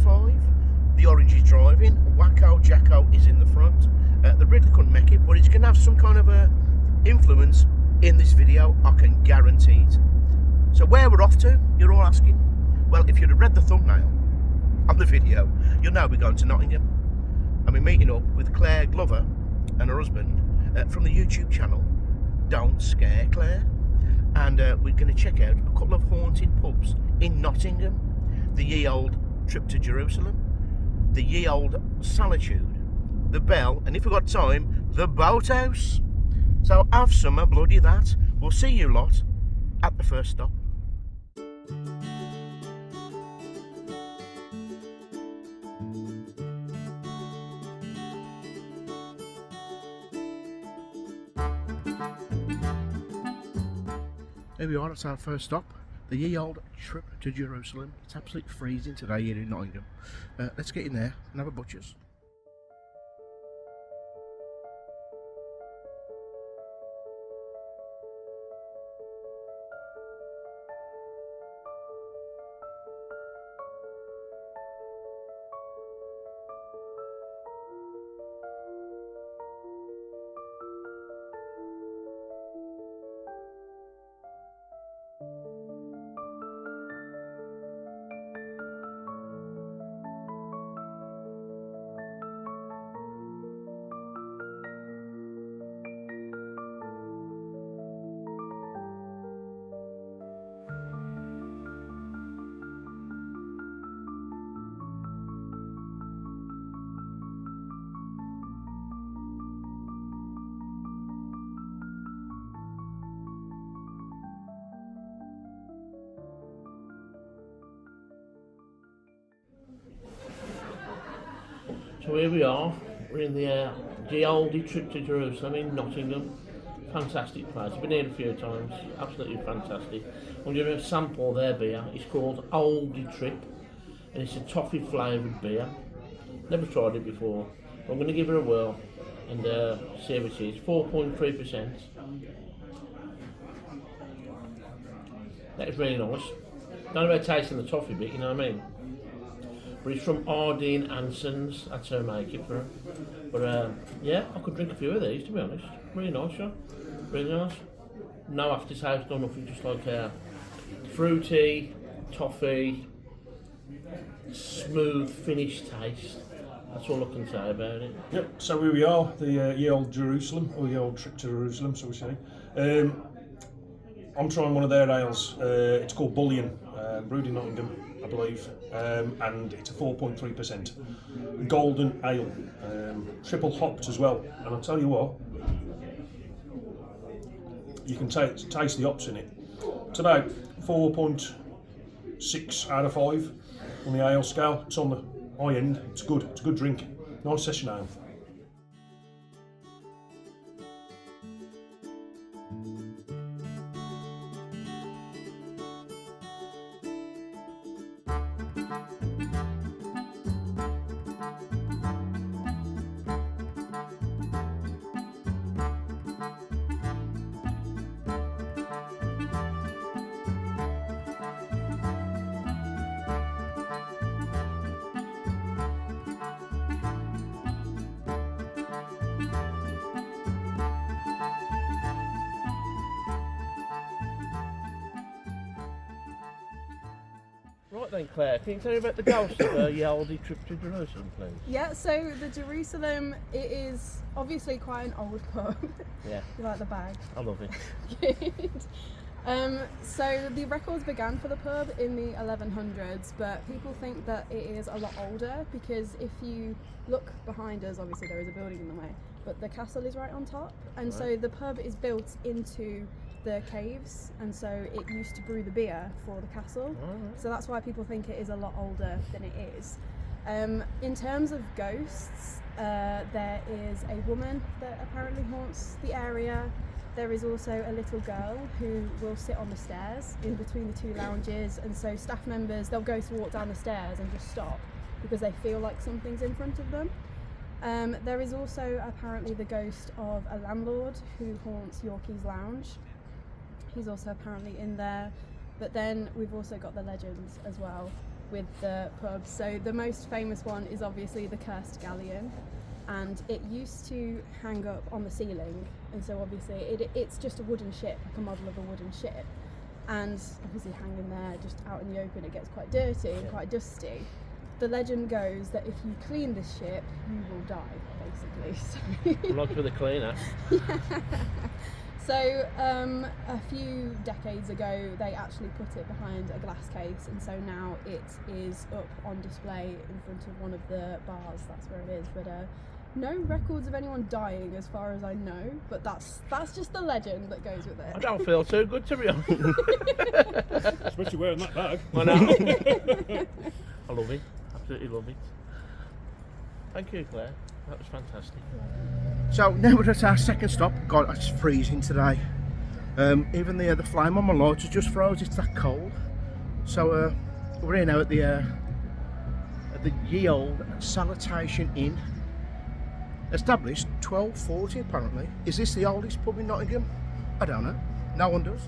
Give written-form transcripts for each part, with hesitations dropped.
A5. The orange is driving. Wacko Jacko is in the front. The Ridley couldn't make it, but it's going to have some kind of a influence in this video, I can guarantee it. So where we're off to, you're all asking? Well, if you'd have read the thumbnail on the video, you'll know we're going to Nottingham. And we're meeting up with Claire Glover and her husband from the YouTube channel Don't Scare Claire. And we're going to check out a couple of haunted pubs in Nottingham. The ye old Trip to Jerusalem, the ye old Salutation, the Bell, and if we've got time, the Boathouse. So have some bloody that. We'll see you lot at the first stop. Here we are, it's our first stop, the ye old Trip to Jerusalem. It's absolutely freezing today here in Nottingham. Let's get in there and have a butcher's. So here we are, we're in the olde Trip to Jerusalem in Nottingham. Fantastic place, I've been here a few times, absolutely fantastic. I'm going to sample their beer. It's called Olde Trip and it's a toffee flavoured beer. Never tried it before, but I'm going to give it a whirl and see how it is. 4.3%. That is really nice. Don't know about tasting the toffee bit, you know what I mean? But it's from Ardeen Anson's, that's how I make it for her. But yeah, I could drink a few of these to be honest. Really nice, yeah. Really nice. No aftertaste, no nothing, just like fruity, toffee, smooth, finished taste. That's all I can say about it. Yep, so here we are, the ye old Jerusalem, or ye old Trip to Jerusalem, so we say. I'm trying one of their ales. It's called Bullion, brewed in Nottingham, I believe, and it's a 4.3% golden ale, triple hopped as well. And I'll tell you what, you can taste the hops in it. It's about 4.6 out of 5 on the ale scale. It's on the high end. It's good. It's a good drink. Nice session ale. Right then Claire, can you tell me about the ghost of ye olde Trip to Jerusalem please? Yeah, so the Jerusalem, it is obviously quite an old pub. Yeah. You like the bag? I love it. Good. So the records began for the pub in the 1100s, but people think that it is a lot older because if you look behind us, obviously there is a building in the way, but the castle is right on top, and so the pub is built into the caves, and so it used to brew the beer for the castle. So that's why people think it is a lot older than it is. In terms of ghosts, there is a woman that apparently haunts the area. There is also a little girl who will sit on the stairs in between the two lounges, and so staff members, they'll go to walk down the stairs and just stop because they feel like something's in front of them. There is also apparently the ghost of a landlord who haunts Yorkie's Lounge. He's also apparently in there, but then we've also got the legends as well. with the pubs. So the most famous one is obviously the Cursed Galleon, and it used to hang up on the ceiling, and so obviously it's just a wooden ship, like a model of a wooden ship, and obviously hanging there just out in the open it gets quite dirty and quite dusty. The legend goes that if you clean this ship, you will die, basically. So Not with a cleaner. So a few decades ago they actually put it behind a glass case, and so now it is up on display in front of one of the bars. That's where it is, but no records of anyone dying as far as I know, but that's just the legend that goes with it. I don't feel too good, to be honest. Especially wearing that bag. I know. I love it, absolutely love it. Thank you, Claire, that was fantastic. So now we're at our second stop. God, it's freezing today. Even the flame on my lights has just froze, it's that cold. So we're here now at the ye old Salutation Inn. Established 1240 apparently. Is this the oldest pub in Nottingham? I don't know. No one does.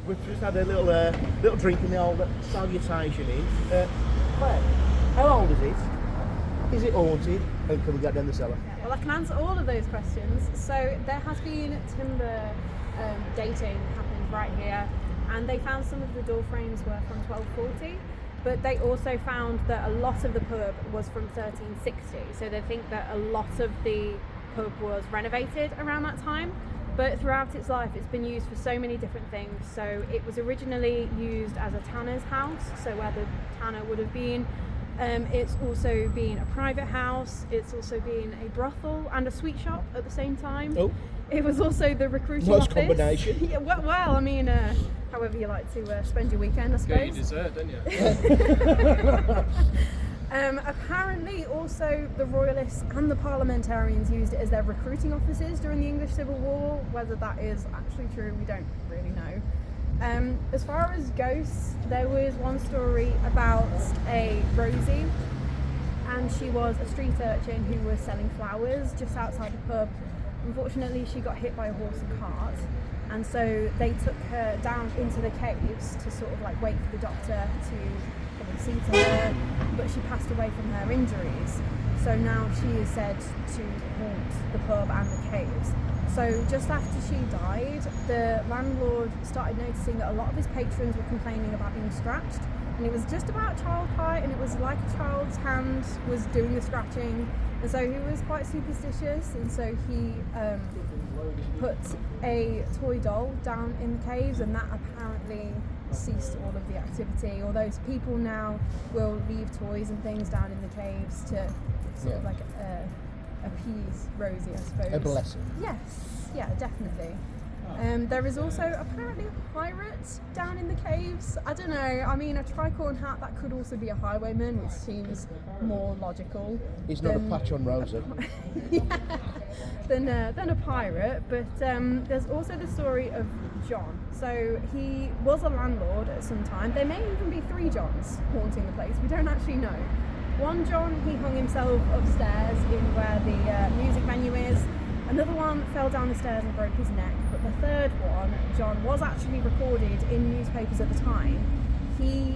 We've just had a little drink in the old Salutation Inn. Claire, how old is it? Is it haunted? And can we get down the cellar? Well, I can answer all of those questions. So there has been timber dating happened right here, and they found some of the door frames were from 1240, but they also found that a lot of the pub was from 1360. So they think that a lot of the pub was renovated around that time. But throughout its life, it's been used for so many different things. So it was originally used as a tanner's house, so where the tanner would have been. It's also been a private house. It's also been a brothel and a sweet shop at the same time. Oh. It was also the recruiting Nice office. combination. Yeah, well, I mean, however you like to spend your weekend, I suppose. Get your dessert, don't you? Apparently also the royalists and the parliamentarians used it as their recruiting offices during the English Civil War. Whether that is actually true, we don't really know. As far as ghosts, there was one story about a Rosie, and she was a street urchin who was selling flowers just outside the pub. Unfortunately, she got hit by a horse and cart, and so they took her down into the caves to sort of like wait for the doctor to see to her, but she passed away from her injuries. So now she is said to haunt the pub and the caves. So just after she died, the landlord started noticing that a lot of his patrons were complaining about being scratched, and it was just about child height, and it was like a child's hand was doing the scratching, and so he was quite superstitious, and so he put a toy doll down in the caves, and that apparently ceased all of the activity. Although people now will leave toys and things down in the caves to sort of like appease Rosie, I suppose. A blessing. Yes, yeah, definitely. There is also apparently a pirate down in the caves. I don't know, I mean, a tricorn hat, that could also be a highwayman, which seems more logical. He's not a patch on Rosa. Yeah, than a pirate. But there's also the story of John. So he was a landlord at some time. There may even be 3 Johns haunting the place, we don't actually know. One John, he hung himself upstairs in where the music venue is. Another one fell down the stairs and broke his neck. But the third one, John, was actually recorded in newspapers at the time. He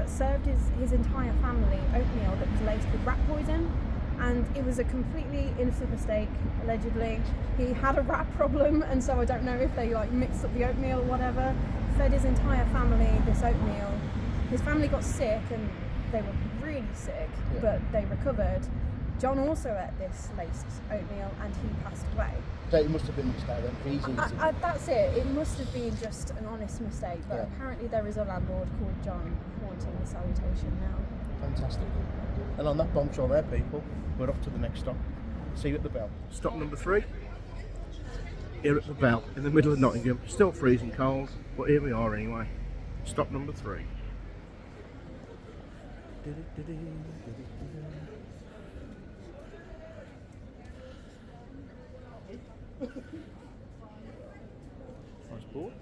served his entire family oatmeal that was laced with rat poison, and it was a completely innocent mistake, allegedly. He had a rat problem, and so I don't know if they like mixed up the oatmeal or whatever. Fed his entire family this oatmeal. His family got sick, and they were really sick, but they recovered. John also ate this laced oatmeal, and he passed away. So it must have been a mistake then. That's it. It must have been just an honest mistake, but apparently there is a landlord called John haunting the Salutation now. Fantastic. And on that bombshell there, people, we're off to the next stop. See you at the Bell. Stop number 3. Here at the Bell, in the middle of Nottingham. Still freezing cold, but here we are anyway. Stop number 3. Nice board.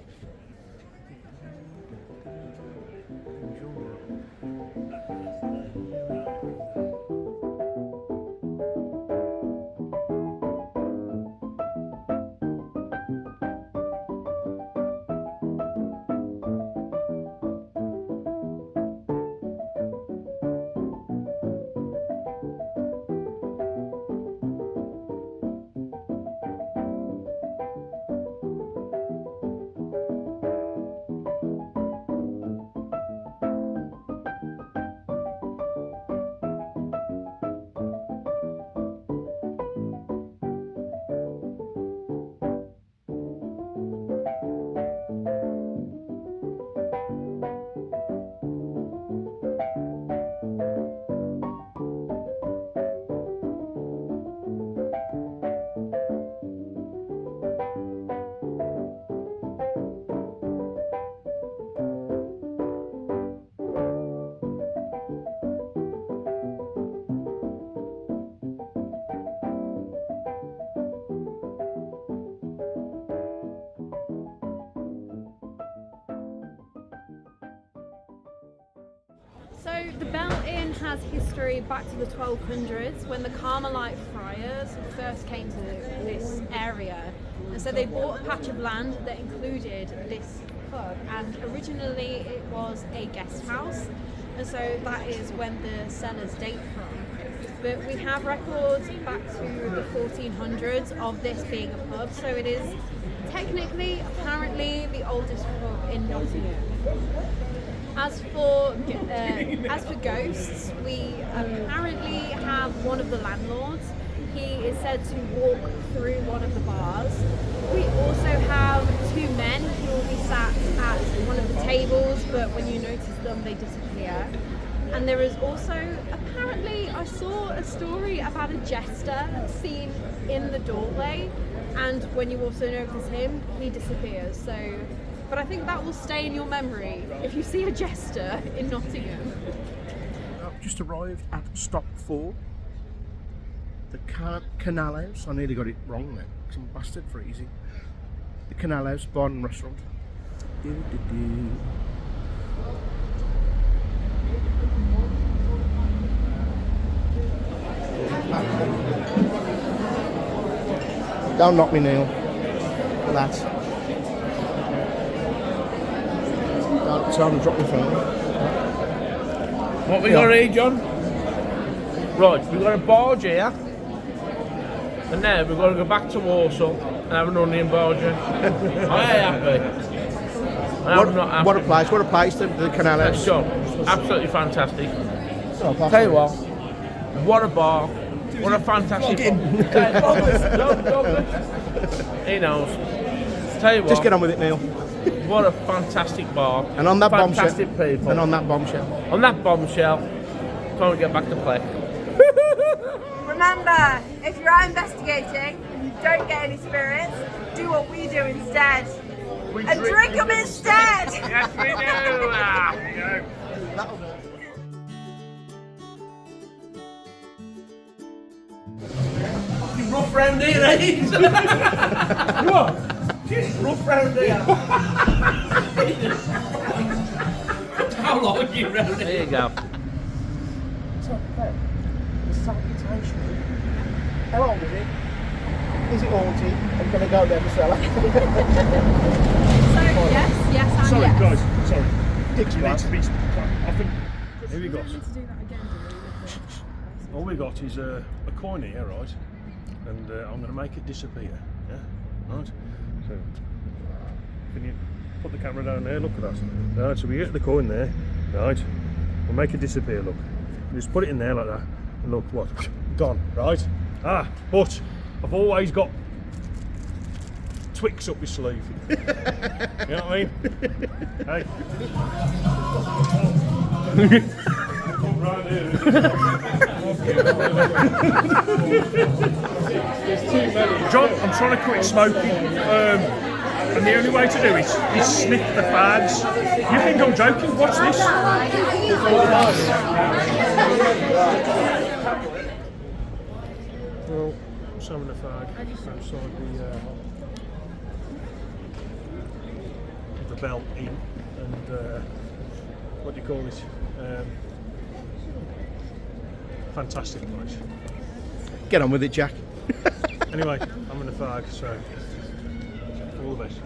So the Bell Inn has history back to the 1200s when the Carmelite friars first came to this area, and so they bought a patch of land that included this pub, and originally it was a guest house, and so that is when the cellars date from. But we have records back to the 1400s of this being a pub, so it is technically, apparently, the oldest pub in Nottingham. As for ghosts, we apparently have one of the landlords. He is said to walk through one of the bars. We also have 2 men who will be sat at one of the tables, but when you notice them, they disappear. And there is also, apparently, I saw a story about a jester seen in the doorway, and when you also notice him, he disappears. So. But I think that will stay in your memory if you see a jester in Nottingham. I've just arrived at stop 4. The Canal House. I nearly got it wrong then, because I'm bastard freezing. The Canal House Bar and Restaurant. Don't knock me, Neil. For that. Tell them to drop my phone. What we got here, John? Right, we've got a barge here. And now we've got to go back to Warsaw and have an onion barge. I ain't happy. I'm not happy. What a place, the Canal House. John, absolutely fantastic. Tell you what a bar. What a fantastic He knows. Tell you what. Just get on with it, Neil. What a fantastic bar. And on that fantastic bombshell. People. And on that bombshell. On that bombshell. Time to get back to play. Remember, if you're out investigating and you don't get any spirits, do what we do instead. And drink them instead! Yes, we do! There you go. Rough round here, eh? What? Rough round here. How long are you round here? There you go. The Salutation. How old is it? Is it haunted? I'm going to go there myself. So yes, and Sorry, yes. guys. Sorry. Dick's You need right. to be. I think. Here we go. We need to do that again, do we? All we got is a coin here, right? And I'm going to make it disappear. Yeah? Right? So, can you put the camera down there? Look at that. Right, so we get the coin there. Right? We'll make it disappear, look. Just put it in there like that. And look, what? Gone, right? But I've always got Twix up my sleeve. You know what I mean? Hey. Come round here. John, I'm trying to quit smoking. And the only way to do it is sniff the fags. You think I'm joking? Watch this. Well, just having a fag outside the Bell Inn, and what do you call it? Fantastic place. Get on with it, Jack. Anyway, I'm in a fag, so all the best.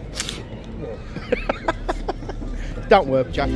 Don't work, Jack.